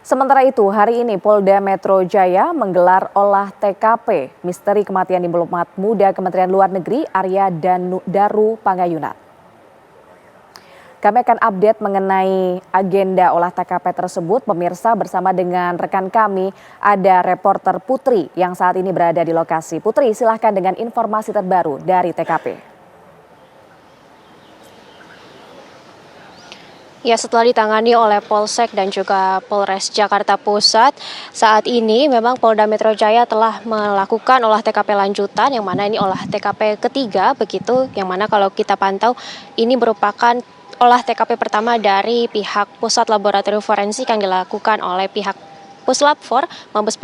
Sementara itu, hari ini Polda Metro Jaya menggelar olah TKP misteri kematian diplomat muda Kementerian Luar Negeri Arya Daru Pangayunan. Kami akan update mengenai agenda olah TKP tersebut. Pemirsa, bersama dengan rekan kami ada reporter Putri yang saat ini berada di lokasi. Putri, silahkan dengan informasi terbaru dari TKP. Ya, setelah ditangani oleh Polsek dan juga Polres Jakarta Pusat, saat ini memang Polda Metro Jaya telah melakukan olah TKP lanjutan, yang mana ini olah TKP ketiga begitu, yang mana kalau kita pantau ini merupakan olah TKP pertama dari pihak Pusat Laboratorium Forensik yang dilakukan oleh pihak Puslap 4 Mabes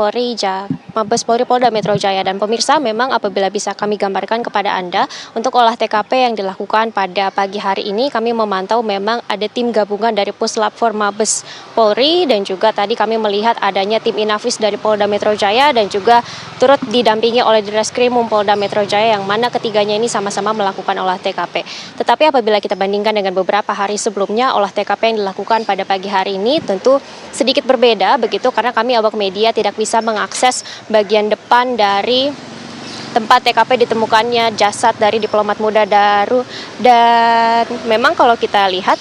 Polri Polda Metro Jaya. Dan pemirsa, memang apabila bisa kami gambarkan kepada Anda, untuk olah TKP yang dilakukan pada pagi hari ini, kami memantau memang ada tim gabungan dari Puslap 4 Mabes Polri, dan juga tadi kami melihat adanya tim Inafis dari Polda Metro Jaya dan juga turut didampingi oleh Direskrimum Polda Metro Jaya, yang mana ketiganya ini sama-sama melakukan olah TKP. Tetapi apabila kita bandingkan dengan beberapa hari sebelumnya, olah TKP yang dilakukan pada pagi hari ini tentu sedikit berbeda begitu, karena kami awak media tidak bisa mengakses bagian depan dari tempat TKP ditemukannya jasad dari diplomat muda Daru. Dan memang kalau kita lihat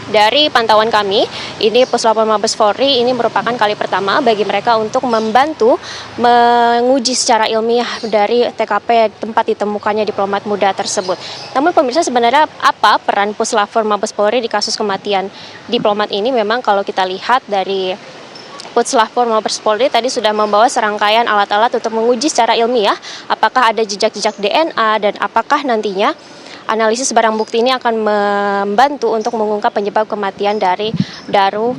dari pantauan kami, ini Puslap Mabes Polri ini merupakan kali pertama bagi mereka untuk membantu menguji secara ilmiah dari TKP tempat ditemukannya diplomat muda tersebut. Namun pemirsa, sebenarnya apa peran Puslap Mabes Polri di kasus kematian diplomat ini? Memang kalau kita lihat dari Puslap Mabes Polri tadi sudah membawa serangkaian alat-alat untuk menguji secara ilmiah apakah ada jejak-jejak DNA dan apakah nantinya analisis barang bukti ini akan membantu untuk mengungkap penyebab kematian dari Daru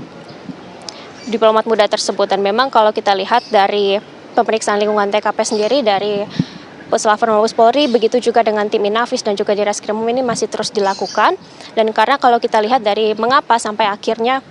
diplomat muda tersebut. Dan memang kalau kita lihat dari pemeriksaan lingkungan TKP sendiri dari Puslap Mabes Polri, begitu juga dengan tim Inafis dan juga Direskrimum ini masih terus dilakukan. Dan karena kalau kita lihat dari mengapa sampai akhirnya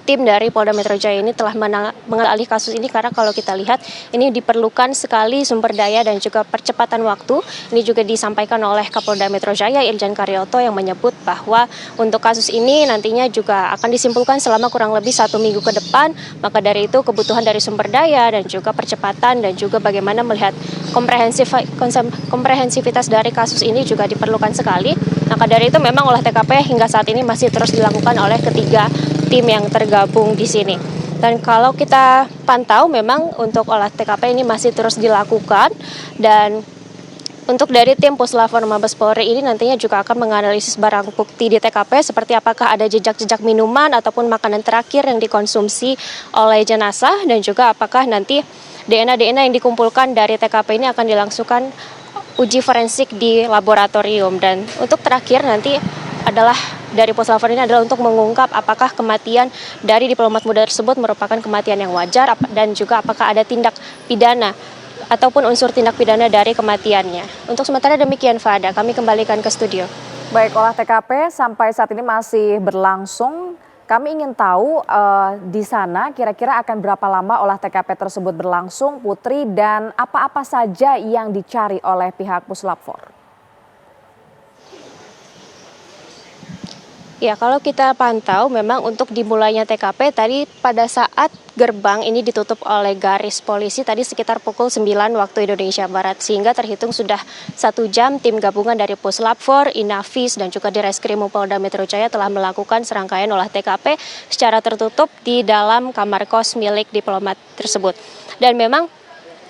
tim dari Polda Metro Jaya ini telah mengambil alih kasus ini, karena kalau kita lihat ini diperlukan sekali sumber daya dan juga percepatan waktu. Ini juga disampaikan oleh Kapolda Metro Jaya Irjen Karyoto, yang menyebut bahwa untuk kasus ini nantinya juga akan disimpulkan selama kurang lebih 1 minggu ke depan. Maka dari itu kebutuhan dari sumber daya dan juga percepatan dan juga bagaimana melihat komprehensivitas dari kasus ini juga diperlukan sekali. Maka dari itu memang olah TKP hingga saat ini masih terus dilakukan oleh ketiga tim yang tergabung di sini. Dan kalau kita pantau memang untuk olah TKP ini masih terus dilakukan, dan untuk dari tim Puslap Mabes Polri ini nantinya juga akan menganalisis barang bukti di TKP seperti apakah ada jejak-jejak minuman ataupun makanan terakhir yang dikonsumsi oleh jenazah, dan juga apakah nanti DNA yang dikumpulkan dari TKP ini akan dilangsungkan uji forensik di laboratorium. Dan untuk terakhir nanti adalah dari Puslap ini adalah untuk mengungkap apakah kematian dari diplomat muda tersebut merupakan kematian yang wajar dan juga apakah ada tindak pidana ataupun unsur tindak pidana dari kematiannya. Untuk sementara demikian, Fada, kami kembalikan ke studio. Baik, olah TKP sampai saat ini masih berlangsung. Kami ingin tahu di sana kira-kira akan berapa lama olah TKP tersebut berlangsung, Putri, dan apa-apa saja yang dicari oleh pihak Puslap 4? Ya, kalau kita pantau memang untuk dimulainya TKP tadi pada saat gerbang ini ditutup oleh garis polisi tadi sekitar pukul 9 waktu Indonesia Barat, sehingga terhitung sudah 1 jam tim gabungan dari Puslap 4, Inafis dan juga Direskrimum Polda Metro Jaya telah melakukan serangkaian olah TKP secara tertutup di dalam kamar kos milik diplomat tersebut. Dan memang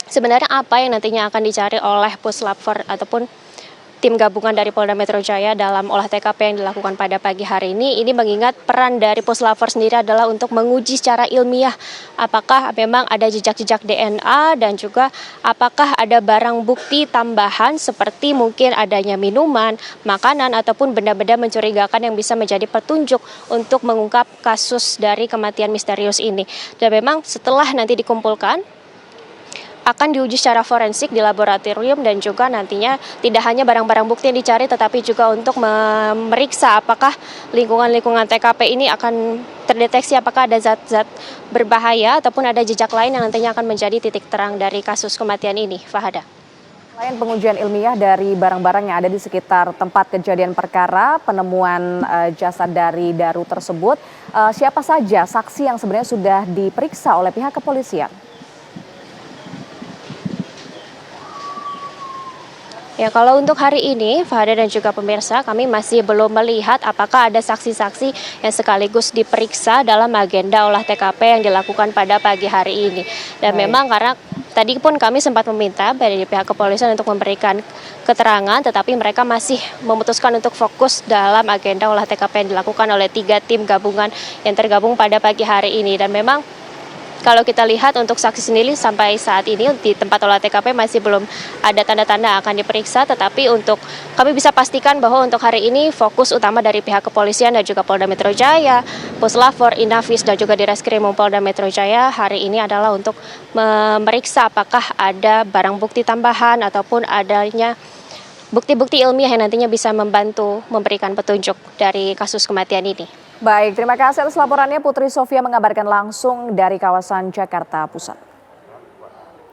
sebenarnya apa yang nantinya akan dicari oleh Puslap 4 ataupun tim gabungan dari Polda Metro Jaya dalam olah TKP yang dilakukan pada pagi hari ini mengingat peran dari Puslap 4 sendiri adalah untuk menguji secara ilmiah apakah memang ada jejak-jejak DNA dan juga apakah ada barang bukti tambahan seperti mungkin adanya minuman, makanan ataupun benda-benda mencurigakan yang bisa menjadi petunjuk untuk mengungkap kasus dari kematian misterius ini. Dan memang setelah nanti dikumpulkan akan diuji secara forensik di laboratorium, dan juga nantinya tidak hanya barang-barang bukti yang dicari tetapi juga untuk memeriksa apakah lingkungan TKP ini akan terdeteksi apakah ada zat-zat berbahaya ataupun ada jejak lain yang nantinya akan menjadi titik terang dari kasus kematian ini. Fahada. Selain pengujian ilmiah dari barang-barang yang ada di sekitar tempat kejadian perkara, penemuan jasad dari Daru tersebut, siapa saja saksi yang sebenarnya sudah diperiksa oleh pihak kepolisian? Ya, kalau untuk hari ini, Fahda dan juga pemirsa, kami masih belum melihat apakah ada saksi-saksi yang sekaligus diperiksa dalam agenda olah TKP yang dilakukan pada pagi hari ini. Dan Baik. memang karena tadi pun kami sempat meminta dari pihak kepolisian untuk memberikan keterangan, tetapi mereka masih memutuskan untuk fokus dalam agenda olah TKP yang dilakukan oleh 3 tim gabungan yang tergabung pada pagi hari ini. Dan memang kalau kita lihat untuk saksi sendiri sampai saat ini di tempat olah TKP masih belum ada tanda-tanda akan diperiksa, tetapi untuk kami bisa pastikan bahwa untuk hari ini fokus utama dari pihak kepolisian dan juga Polda Metro Jaya, Puslapor, Inavis dan juga Direskrim Polda Metro Jaya hari ini adalah untuk memeriksa apakah ada barang bukti tambahan ataupun adanya bukti-bukti ilmiah yang nantinya bisa membantu memberikan petunjuk dari kasus kematian ini. Baik, terima kasih atas laporannya Putri Sofia mengabarkan langsung dari kawasan Jakarta Pusat.